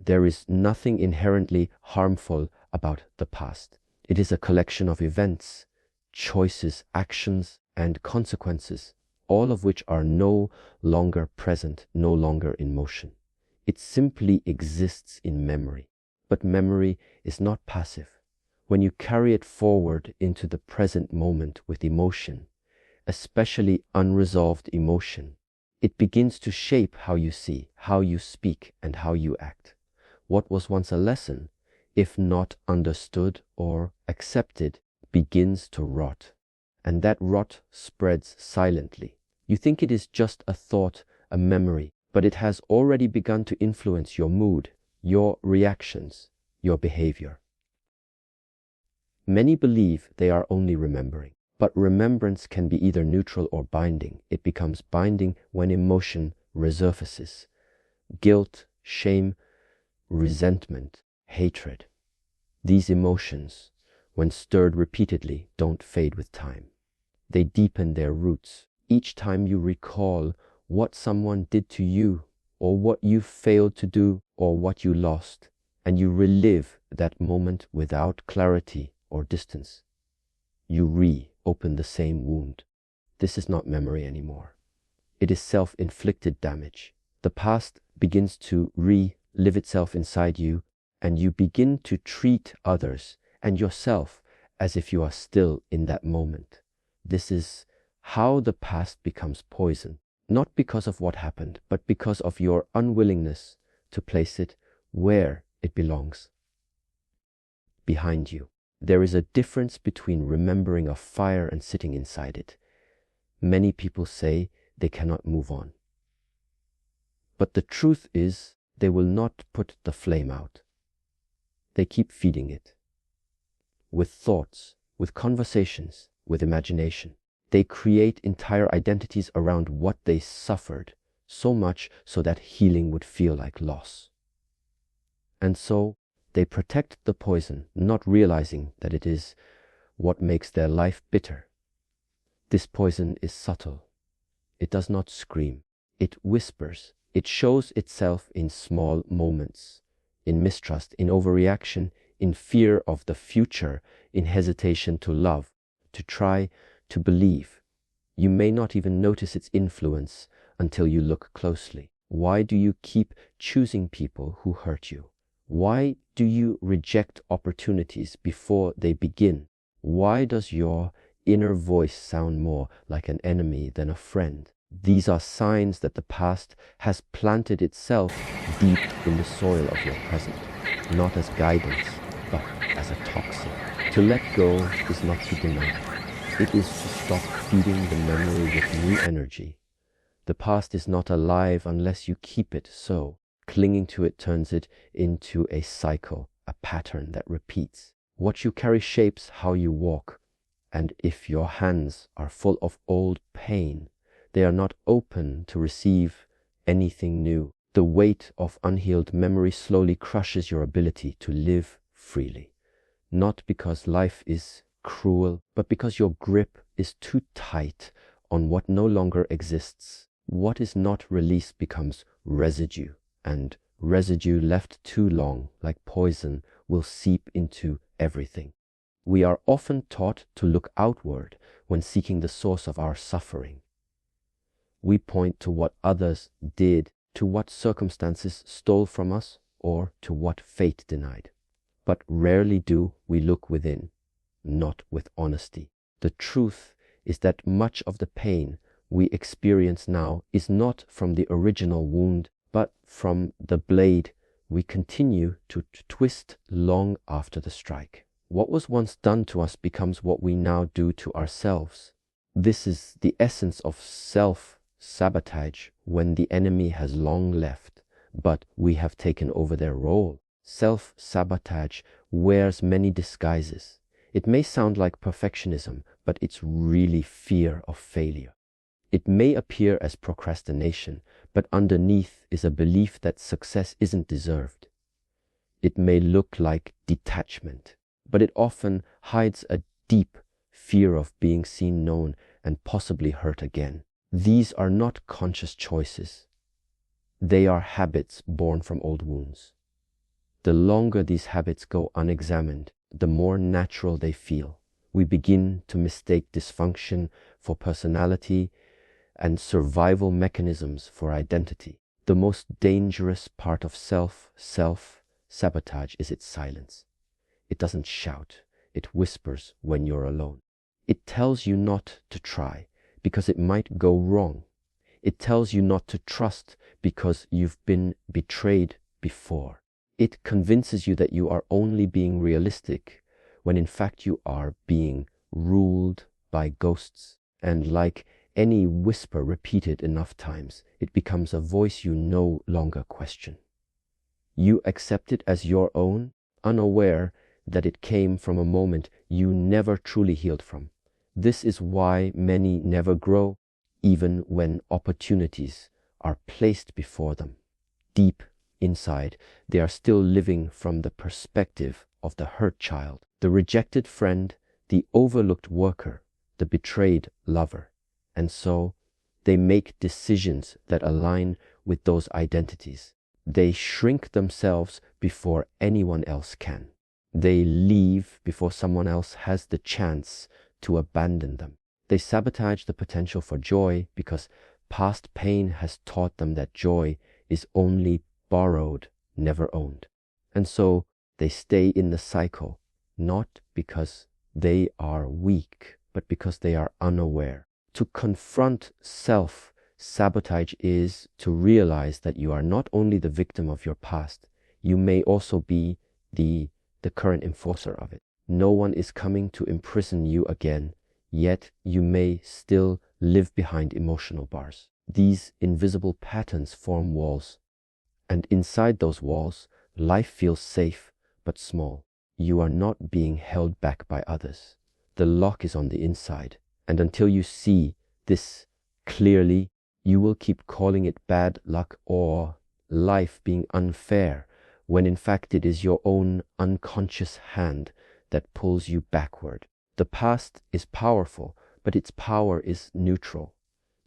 There is nothing inherently harmful about the past. It is a collection of events, choices, actions, and consequences, all of which are no longer present, no longer in motion. It simply exists in memory. But memory is not passive. When you carry it forward into the present moment with emotion, especially unresolved emotion, it begins to shape how you see, how you speak, and how you act. What was once a lesson, if not understood or accepted, begins to rot. And that rot spreads silently. You think it is just a thought, a memory, but it has already begun to influence your mood, your reactions, your behavior. Many believe they are only remembering, but remembrance can be either neutral or binding. It becomes binding when emotion resurfaces. Guilt, shame, resentment, hatred. These emotions, when stirred repeatedly, don't fade with time. They deepen their roots. Each time you recall what someone did to you, or what you failed to do, or what you lost, and you relive that moment without clarity or distance, you reopen the same wound. This is not memory anymore. It is self-inflicted damage. The past begins to relive itself inside you, and you begin to treat others and yourself as if you are still in that moment. This is how the past becomes poison, not because of what happened, but because of your unwillingness to place it where it belongs, behind you. There is a difference between remembering a fire and sitting inside it. Many people say they cannot move on. But the truth is, they will not put the flame out. They keep feeding it. With thoughts, with conversations, with imagination. They create entire identities around what they suffered, so much so that healing would feel like loss. And so they protect the poison, not realizing that it is what makes their life bitter. This poison is subtle. It does not scream. It whispers. It shows itself in small moments, in mistrust, in overreaction, in fear of the future, in hesitation to love, to try, to believe. You may not even notice its influence until you look closely. Why do you keep choosing people who hurt you? Why do you reject opportunities before they begin? Why does your inner voice sound more like an enemy than a friend? These are signs that the past has planted itself deep in the soil of your present, not as guidance, but as a toxin. To let go is not to deny. It is to stop feeding the memory with new energy. The past is not alive unless you keep it so. Clinging to it turns it into a cycle, a pattern that repeats. What you carry shapes how you walk. And if your hands are full of old pain, they are not open to receive anything new. The weight of unhealed memory slowly crushes your ability to live freely. Not because life is cruel, but because your grip is too tight on what no longer exists. What is not released becomes residue, and residue left too long, like poison, will seep into everything. We are often taught to look outward when seeking the source of our suffering. We point to what others did, to what circumstances stole from us, or to what fate denied. But rarely do we look within, not with honesty. The truth is that much of the pain we experience now is not from the original wound, but from the blade we continue to twist long after the strike. What was once done to us becomes what we now do to ourselves. This is the essence of self-sabotage when the enemy has long left, but we have taken over their role. Self-sabotage wears many disguises. It may sound like perfectionism, but it's really fear of failure. It may appear as procrastination, but underneath is a belief that success isn't deserved. It may look like detachment, but it often hides a deep fear of being seen, known, and possibly hurt again. These are not conscious choices. They are habits born from old wounds. The longer these habits go unexamined, the more natural they feel. We begin to mistake dysfunction for personality and survival mechanisms for identity. The most dangerous part of self-sabotage is its silence. It doesn't shout, it whispers when you're alone. It tells you not to try because it might go wrong. It tells you not to trust because you've been betrayed before. It convinces you that you are only being realistic when in fact you are being ruled by ghosts. And like any whisper repeated enough times, it becomes a voice you no longer question. You accept it as your own, unaware that it came from a moment you never truly healed from. This is why many never grow, even when opportunities are placed before them. Deep inside, they are still living from the perspective of the hurt child, the rejected friend, the overlooked worker, the betrayed lover. And so they make decisions that align with those identities. They shrink themselves before anyone else can. They leave before someone else has the chance to abandon them. They sabotage the potential for joy because past pain has taught them that joy is only borrowed, never owned. And so they stay in the cycle, not because they are weak, but because they are unaware. To confront self-sabotage is to realize that you are not only the victim of your past, you may also be the current enforcer of it. No one is coming to imprison you again, yet you may still live behind emotional bars. These invisible patterns form walls, and inside those walls, life feels safe but small. You are not being held back by others. The lock is on the inside, and until you see this clearly, you will keep calling it bad luck or life being unfair, when in fact it is your own unconscious hand that pulls you backward. The past is powerful, but its power is neutral.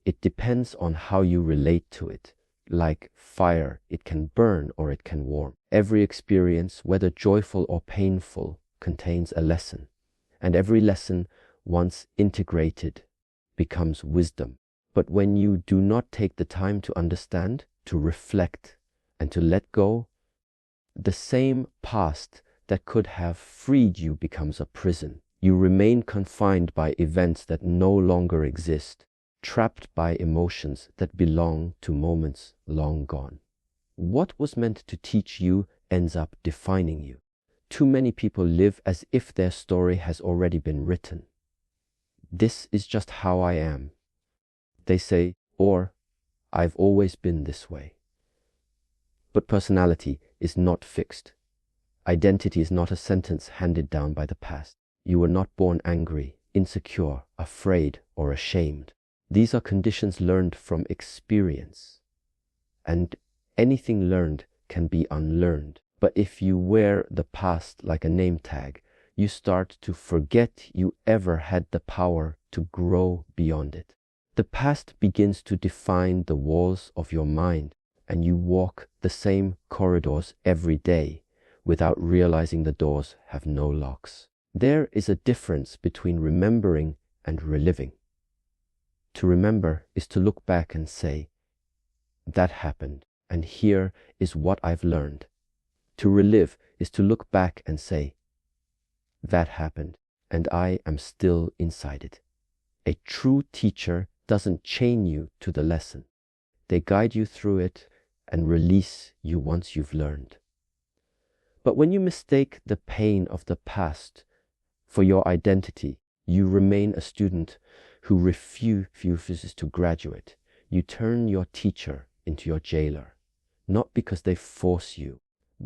It depends on how you relate to it. Like fire, it can burn or it can warm. Every experience, whether joyful or painful, contains a lesson. And every lesson, once integrated, becomes wisdom. But when you do not take the time to understand, to reflect, and to let go, the same past that could have freed you becomes a prison. You remain confined by events that no longer exist, trapped by emotions that belong to moments long gone. What was meant to teach you ends up defining you. Too many people live as if their story has already been written. This is just how I am, they say, or I've always been this way. But personality is not fixed. Identity is not a sentence handed down by the past. You were not born angry, insecure, afraid, or ashamed. These are conditions learned from experience. And anything learned can be unlearned. But if you wear the past like a name tag, you start to forget you ever had the power to grow beyond it. The past begins to define the walls of your mind, and you walk the same corridors every day without realizing the doors have no locks. There is a difference between remembering and reliving. To remember is to look back and say, that happened, and here is what I've learned. To relive is to look back and say, that happened, and I am still inside it. A true teacher doesn't chain you to the lesson. They guide you through it and release you once you've learned. But when you mistake the pain of the past for your identity, you remain a student who refuses to graduate. You turn your teacher into your jailer, not because they force you,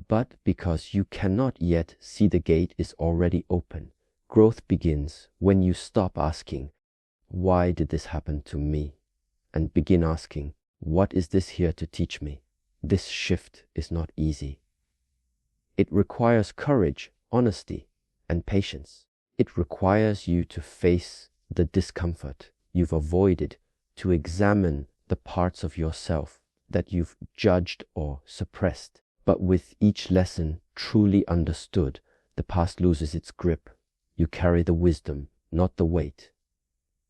but because you cannot yet see the gate is already open. Growth begins when you stop asking, why did this happen to me? And begin asking, what is this here to teach me? This shift is not easy. It requires courage, honesty, and patience. It requires you to face the discomfort you've avoided, to examine the parts of yourself that you've judged or suppressed. But with each lesson, truly understood, the past loses its grip. You carry the wisdom, not the weight.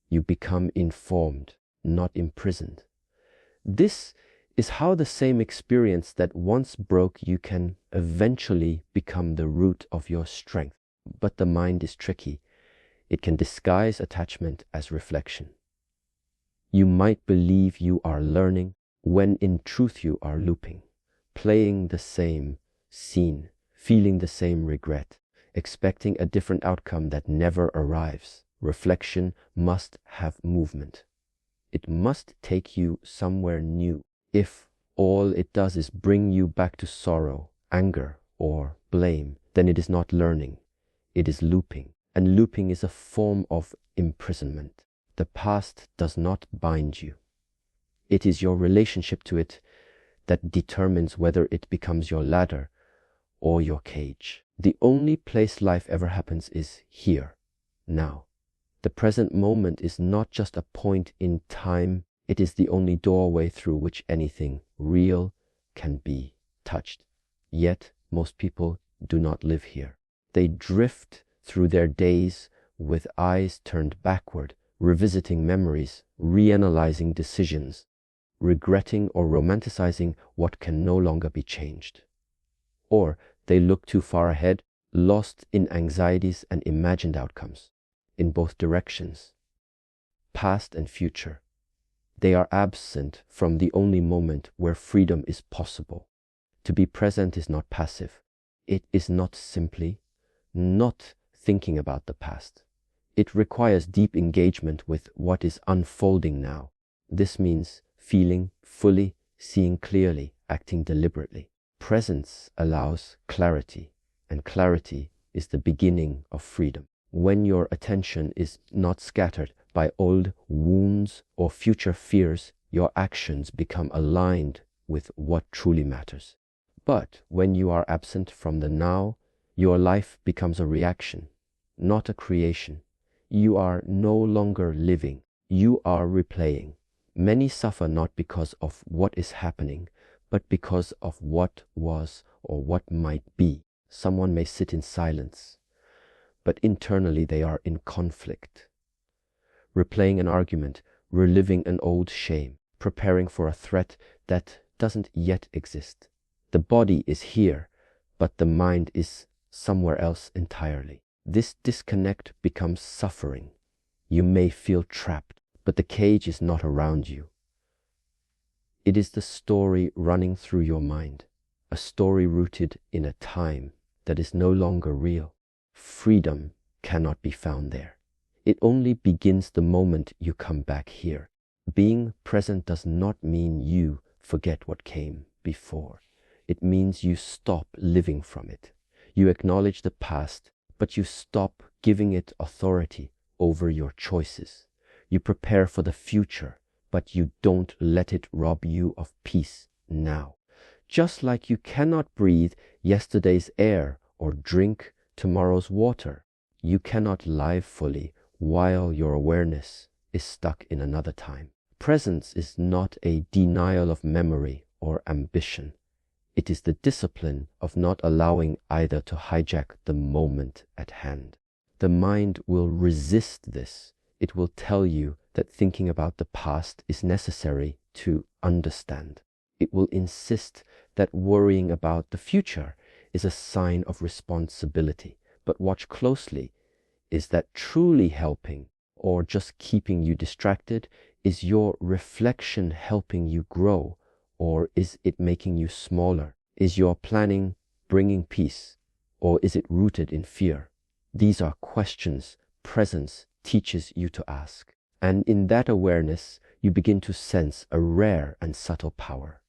You become informed, not imprisoned. This is how the same experience that once broke you can eventually become the root of your strength. But the mind is tricky. It can disguise attachment as reflection. You might believe you are learning when in truth you are looping, playing the same scene, feeling the same regret, expecting a different outcome that never arrives. Reflection must have movement. It must take you somewhere new. If all it does is bring you back to sorrow, anger, or blame, then it is not learning. It is looping. And looping is a form of imprisonment. The past does not bind you. It is your relationship to it that determines whether it becomes your ladder or your cage. The only place life ever happens is here, now. The present moment is not just a point in time, it is the only doorway through which anything real can be touched. Yet, most people do not live here. They drift through their days with eyes turned backward, revisiting memories, reanalyzing decisions, regretting or romanticizing what can no longer be changed. Or they look too far ahead, lost in anxieties and imagined outcomes. In both directions, past and future, they are absent from the only moment where freedom is possible. To be present is not passive. It is not simply not thinking about the past. It requires deep engagement with what is unfolding now. This means feeling fully, seeing clearly, acting deliberately. Presence allows clarity, and clarity is the beginning of freedom. When your attention is not scattered by old wounds or future fears, your actions become aligned with what truly matters. But when you are absent from the now, your life becomes a reaction, not a creation. You are no longer living, you are replaying. Many suffer not because of what is happening, but because of what was or what might be. Someone may sit in silence, but internally they are in conflict, replaying an argument, reliving an old shame, preparing for a threat that doesn't yet exist. The body is here, but the mind is somewhere else entirely. This disconnect becomes suffering. You may feel trapped, but the cage is not around you. It is the story running through your mind, a story rooted in a time that is no longer real. Freedom cannot be found there. It only begins the moment you come back here. Being present does not mean you forget what came before. It means you stop living from it. You acknowledge the past, but you stop giving it authority over your choices. You prepare for the future, but you don't let it rob you of peace now. Just like you cannot breathe yesterday's air or drink tomorrow's water, you cannot live fully while your awareness is stuck in another time. Presence is not a denial of memory or ambition. It is the discipline of not allowing either to hijack the moment at hand. The mind will resist this. It will tell you that thinking about the past is necessary to understand. It will insist that worrying about the future is a sign of responsibility. But watch closely. Is that truly helping or just keeping you distracted? Is your reflection helping you grow, or is it making you smaller? Is your planning bringing peace, or is it rooted in fear? These are questions presence teaches you to ask. And in that awareness, you begin to sense a rare and subtle power.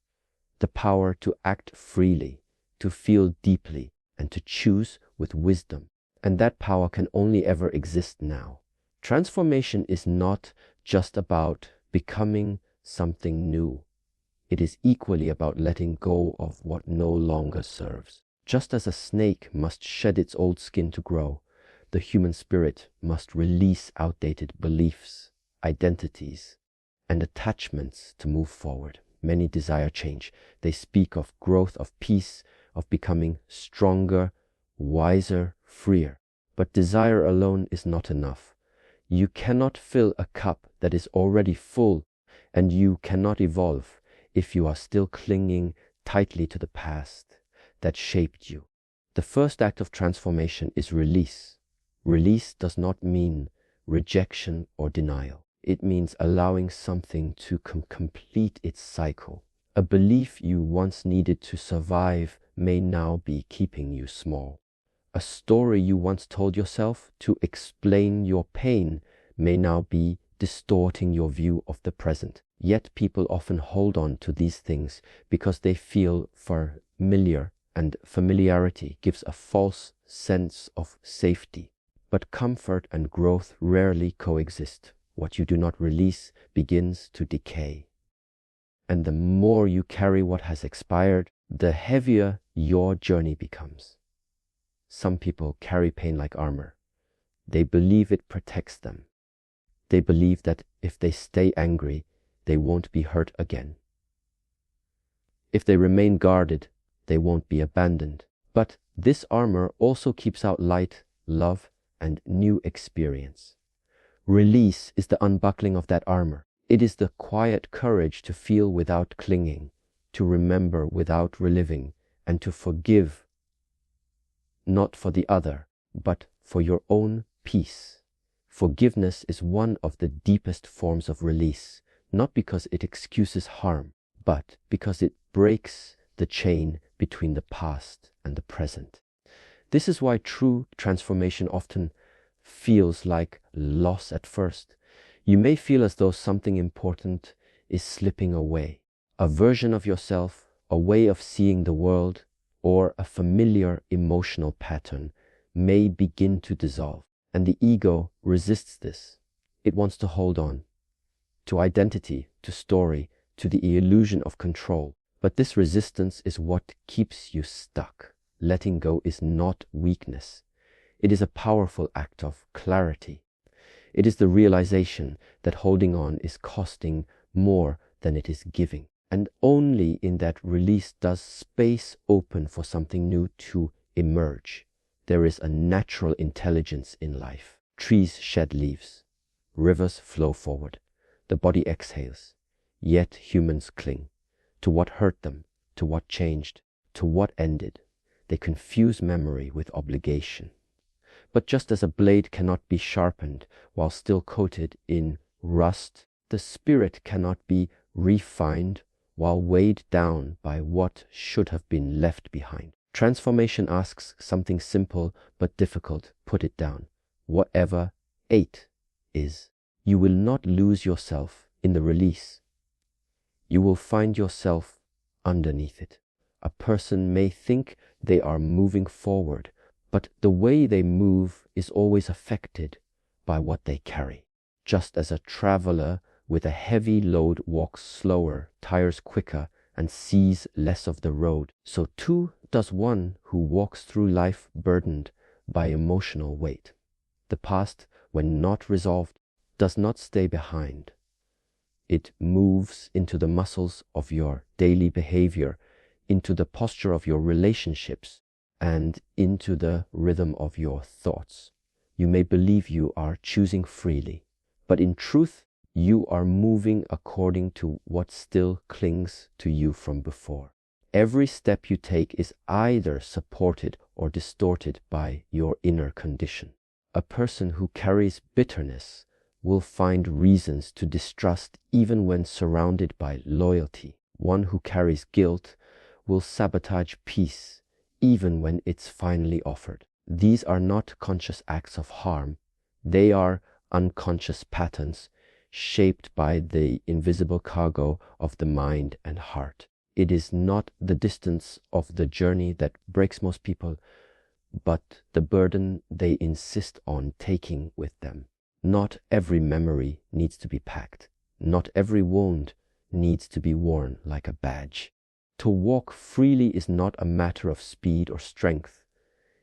The power to act freely, to feel deeply, and to choose with wisdom. And that power can only ever exist now. Transformation is not just about becoming something new. It is equally about letting go of what no longer serves. Just as a snake must shed its old skin to grow, the human spirit must release outdated beliefs, identities, and attachments to move forward. Many desire change. They speak of growth, of peace, of becoming stronger, wiser, freer. But desire alone is not enough. You cannot fill a cup that is already full, and you cannot evolve if you are still clinging tightly to the past that shaped you. The first act of transformation is release. Release does not mean rejection or denial. It means allowing something to complete its cycle. A belief you once needed to survive may now be keeping you small. A story you once told yourself to explain your pain may now be distorting your view of the present. Yet people often hold on to these things because they feel familiar, and familiarity gives a false sense of safety. But comfort and growth rarely coexist. What you do not release begins to decay. And the more you carry what has expired, the heavier your journey becomes. Some people carry pain like armor. They believe it protects them. They believe that if they stay angry, they won't be hurt again. If they remain guarded, they won't be abandoned. But this armor also keeps out light, love, and new experience. Release is the unbuckling of that armor. It is the quiet courage to feel without clinging, to remember without reliving, and to forgive, not for the other, but for your own peace. Forgiveness is one of the deepest forms of release, not because it excuses harm, but because it breaks the chain between the past and the present. This is why true transformation often feels like loss at first. You may feel as though something important is slipping away. A version of yourself, a way of seeing the world, or a familiar emotional pattern may begin to dissolve. And the ego resists this. It wants to hold on to identity, to story, to the illusion of control. But this resistance is what keeps you stuck. Letting go is not weakness. It is a powerful act of clarity. It is the realization that holding on is costing more than it is giving. And only in that release does space open for something new to emerge. There is a natural intelligence in life. Trees shed leaves. Rivers flow forward. The body exhales. Yet humans cling to what hurt them, to what changed, to what ended. They confuse memory with obligation. But just as a blade cannot be sharpened while still coated in rust, the spirit cannot be refined while weighed down by what should have been left behind. Transformation asks something simple but difficult. Put it down. Whatever 8 is, you will not lose yourself in the release. You will find yourself underneath it. A person may think they are moving forward, but the way they move is always affected by what they carry. Just as a traveler with a heavy load walks slower, tires quicker, and sees less of the road, so too does one who walks through life burdened by emotional weight. The past, when not resolved, does not stay behind. It moves into the muscles of your daily behavior, into the posture of your relationships, and into the rhythm of your thoughts. You may believe you are choosing freely, but in truth, you are moving according to what still clings to you from before. Every step you take is either supported or distorted by your inner condition. A person who carries bitterness will find reasons to distrust even when surrounded by loyalty. One who carries guilt will sabotage peace even when it's finally offered. These are not conscious acts of harm. They are unconscious patterns shaped by the invisible cargo of the mind and heart. It is not the distance of the journey that breaks most people, but the burden they insist on taking with them. Not every memory needs to be packed. Not every wound needs to be worn like a badge. To walk freely is not a matter of speed or strength.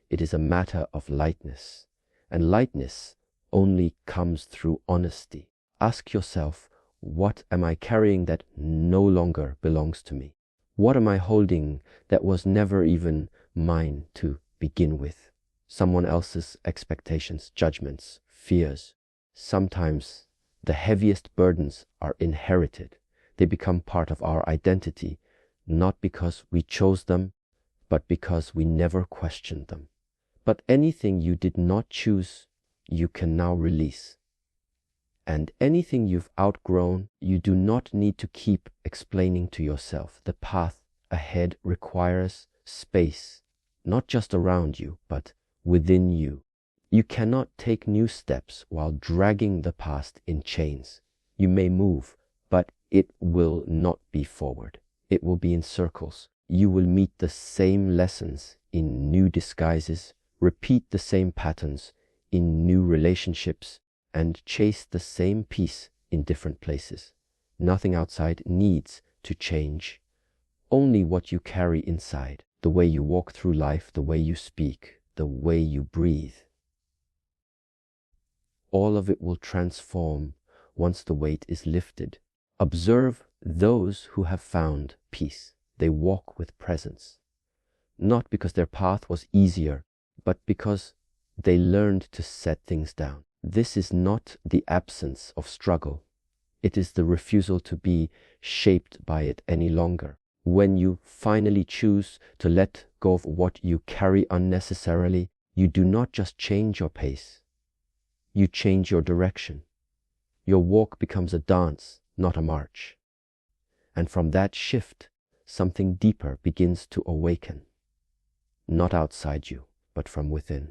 It is a matter of lightness. And lightness only comes through honesty. Ask yourself, what am I carrying that no longer belongs to me? What am I holding that was never even mine to begin with? Someone else's expectations, judgments, fears. Sometimes the heaviest burdens are inherited. They become part of our identity, not because we chose them, but because we never questioned them. But anything you did not choose, you can now release. And anything you've outgrown, you do not need to keep explaining to yourself. The path ahead requires space, not just around you, but within you. You cannot take new steps while dragging the past in chains. You may move, but it will not be forward. It will be in circles. You will meet the same lessons in new disguises, repeat the same patterns in new relationships, and chase the same peace in different places. Nothing outside needs to change. Only what you carry inside, the way you walk through life, the way you speak, the way you breathe. All of it will transform once the weight is lifted. Observe those who have found peace. They walk with presence, not because their path was easier, but because they learned to set things down. This is not the absence of struggle. It is the refusal to be shaped by it any longer. When you finally choose to let go of what you carry unnecessarily, you do not just change your pace. You change your direction. Your walk becomes a dance, not a march. And from that shift, something deeper begins to awaken. Not outside you, but from within.